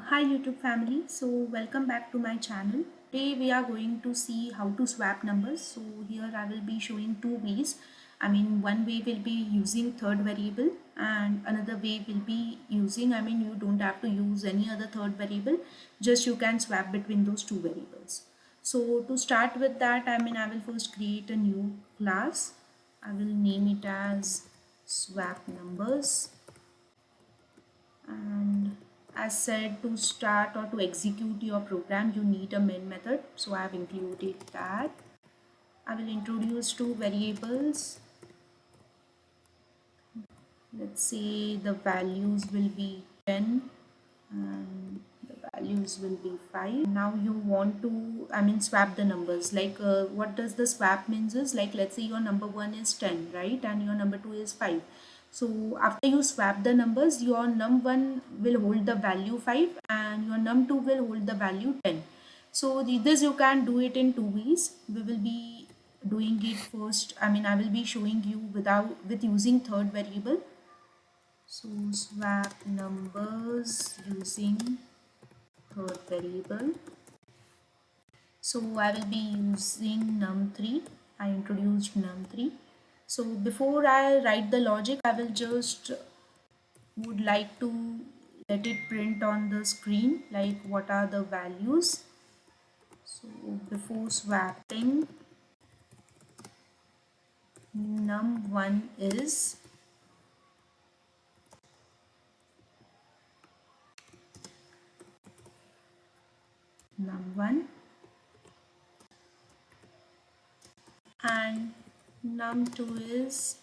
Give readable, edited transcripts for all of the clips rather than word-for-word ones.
Hi YouTube family, so welcome back to my channel. Today we are going to see how to swap numbers. So here I will be showing two ways. One way will be using third variable and another way will be using, you don't have to use any other third variable, just you can swap between those two variables. So to start with that, I will first create a new class. I will name it as swap numbers, and as said, to start or to execute your program you need a main method, so I have included that. I will introduce two variables. Let's say the values will be 10 and the values will be 5. Now you want to swap the numbers, like what does the swap means is, like, let's say your number 1 is 10, right, and your number 2 is 5. So after you swap the numbers, your num1 will hold the value 5 and your num2 will hold the value 10. So this you can do it in two ways. We will be doing it first, I will be showing you with using third variable. So swap numbers using third variable. So I will be using num3. I introduced num3. So before I write the logic, I will just would like to let it print on the screen, like what are the values. So before swapping, num1 is num1 and num2 is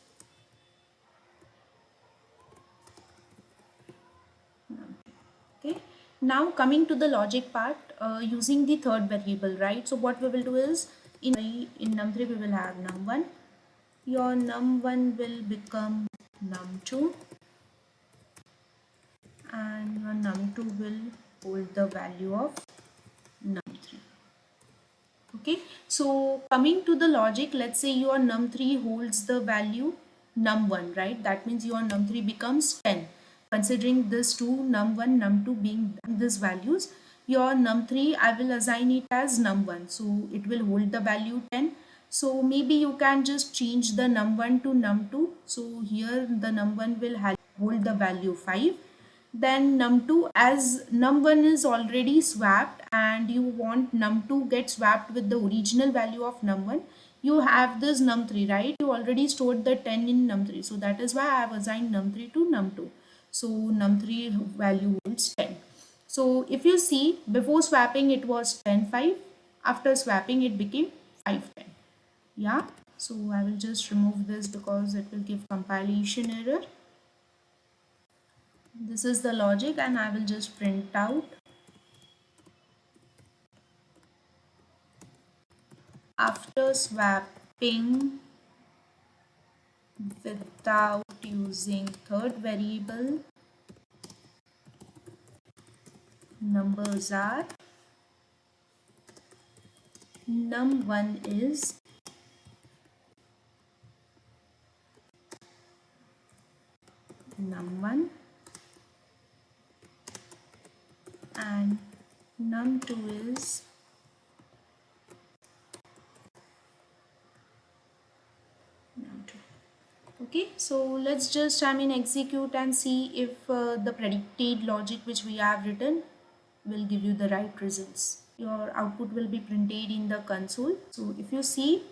okay. Now coming to the logic part, using the third variable, right? So what we will do is, in num3 we will have num1, your num1 will become num2 and your num2 will hold the value of num3. Okay, so coming to the logic, let's say your num3 holds the value num1, right? That means your num3 becomes 10. Considering this two, num1, num2 being these values, your num3 I will assign it as num1. So it will hold the value 10. So maybe you can just change the num1 to num2. So here the num1 will hold the value 5. Then num2, as num1 is already swapped and you want num2 get swapped with the original value of num1, you have this num3, right? You already stored the 10 in num3, so that is why I have assigned num3 to num2. So num3 value holds 10. So if you see, before swapping it was 10 5, after swapping it became 5 10. Yeah, so I will just remove this because it will give compilation error. This is the logic and I will just print out. After swapping without using third variable, numbers are num1 is num1 and num2 is num2. Okay, so let's just execute and see if the predicted logic which we have written will give you the right results. Your output will be printed in the console. So if you see,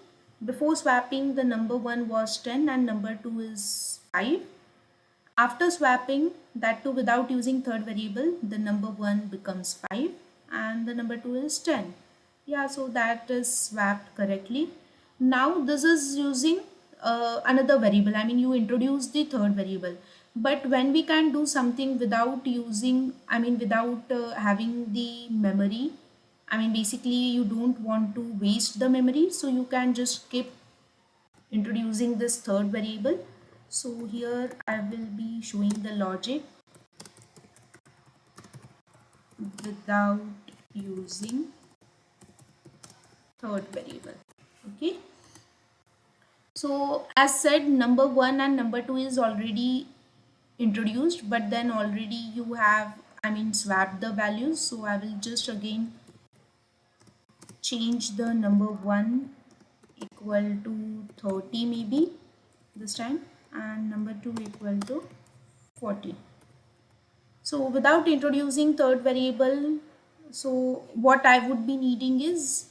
before swapping the number 1 was 10 and number 2 is 5. After swapping, that too without using third variable, the number 1 becomes 5 and the number 2 is 10. Yeah, so that is swapped correctly. Now this is using another variable. You introduce the third variable. But when we can do something without using, without having the memory, basically you don't want to waste the memory, so you can just keep introducing this third variable. So here I will be showing the logic without using third variable. Okay, so as said, number 1 and number 2 is already introduced, but then already you have I mean swap the values. So I will just again change the number 1 equal to 30 maybe this time, and number 2 equal to 40. So without introducing third variable, so what I would be needing is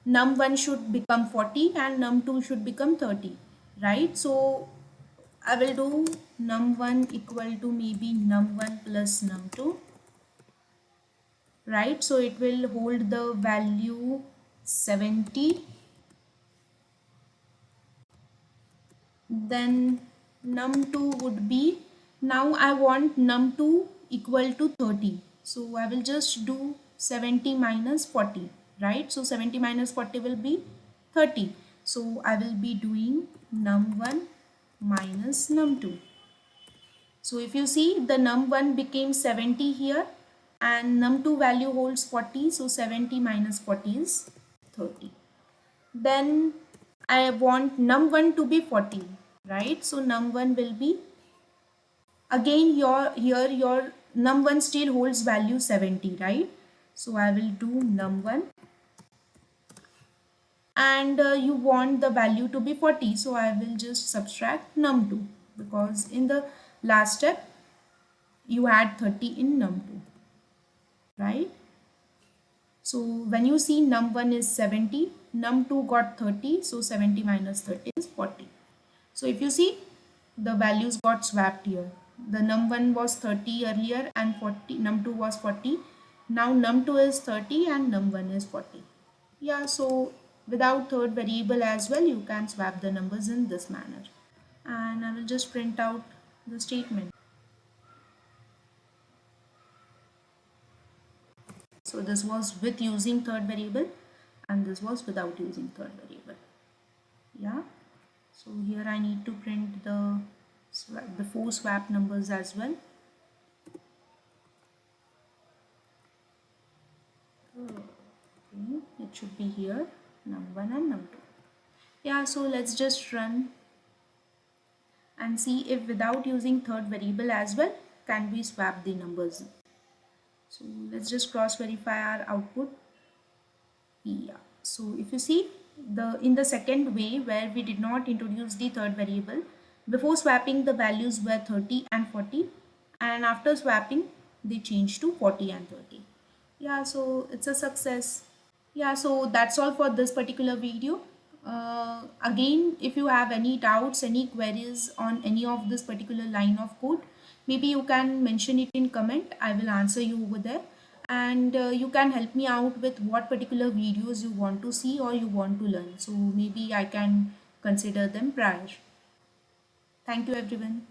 num1 should become 40 and num2 should become 30, right? So I will do num1 equal to maybe num1 plus num2, right? So it will hold the value 70. Then num2 would be, now I want num2 equal to 30. So I will just do 70 minus 40, right? So 70 minus 40 will be 30. So I will be doing num1 minus num2. So if you see, the num1 became 70 here and num2 value holds 40. So 70 minus 40 is 30. Then I want num1 to be 40, right? So num1 will be, again here your num1 still holds value 70, right? So I will do num1, and you want the value to be 40. So I will just subtract num2, because in the last step you had 30 in num2, right? So when you see num1 is 70, num2 got 30, so 70 minus 30 is 40. So if you see, the values got swapped here. The num1 was 30 earlier and 40, num2 was 40. Now num2 is 30 and num1 is 40. Yeah, so without third variable as well, you can swap the numbers in this manner. And I will just print out the statement. So this was with using third variable and this was without using third variable. Yeah. So here I need to print the before swap numbers as well. Okay, it should be here, num1 and num2. Yeah, so let's just run and see if without using third variable as well, can we swap the numbers. So let's just cross verify our output. Yeah, so if you see, in the second way where we did not introduce the third variable, before swapping the values were 30 and 40, and after swapping they changed to 40 and 30. Yeah, so it's a success. Yeah, so that's all for this particular video. Again, if you have any doubts, any queries on any of this particular line of code, maybe you can mention it in comment. I will answer you over there. And you can help me out with what particular videos you want to see or you want to learn. So maybe I can consider them prior. Thank you everyone.